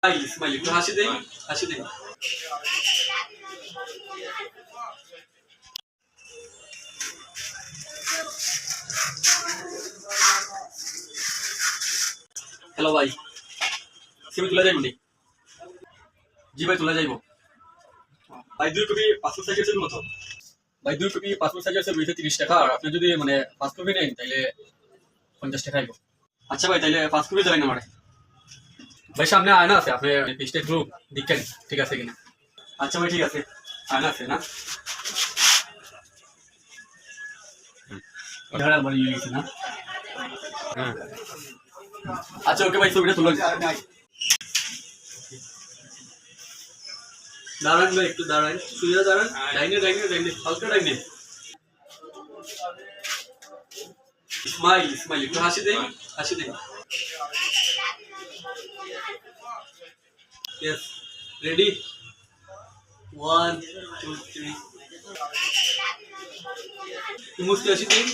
Smile smile একটু হাসি দেই, হাসি দেই। হ্যালো ভাই, সিমি তোলা যাইব নি? জি ভাই তোলা যাইব। ভাই 2 কপি পাসপোর্ট সাইজের ছবি কত? ভাই 2 কপি পাসপোর্ট সাইজের ছবি 30 টাকা, আর আপনি যদি মানে 5 কপি নেন তাহলে 50 টাকা আইব। আচ্ছা ভাই তাহলে 5 কপি দেবেন আমারে। ভাই সামনে আয়না আছে, আপনি পিস্টের গ্রুপ দেখেন ঠিক আছে কিনা। আচ্ছা ভাই ঠিক আছে, আয়না আছে না? ওটা আমার ইয়ে গেছে না? হ্যাঁ। আচ্ছা ওকে ভাই ছবিটা তুলো। দাঁড়ান ভাই একটু দাঁড়ান, সুবিধা দাঁড়ান, ডাইনে ডাইনে ডাইনে হালকা ডাইনে। স্মাইল স্মাইল একটু হাসি দেই, হাসি দেই। Yes, ready? 1 2 3. মুস্তি হাসি দেই।